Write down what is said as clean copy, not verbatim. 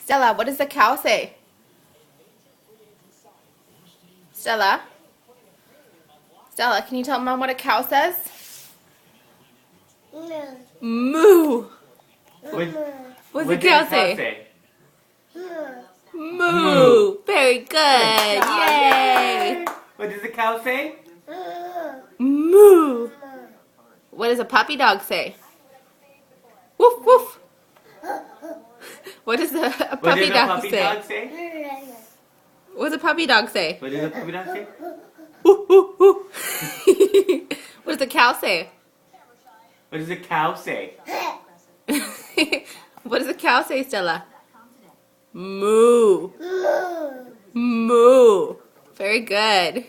Stella, what does the cow say? Stella? Stella, can you tell Mom what a cow says? No. Moo. What What's the cow say? Moo. Very good. Yay. What does the cow say? Moo. What does a puppy dog say? Woof woof. What does a puppy dog say? What does a puppy dog say? What does a puppy dog say? Woo, woo, woo. What does the cow say? What does a cow say? What does the cow say, Stella? Moo. Moo. Very good.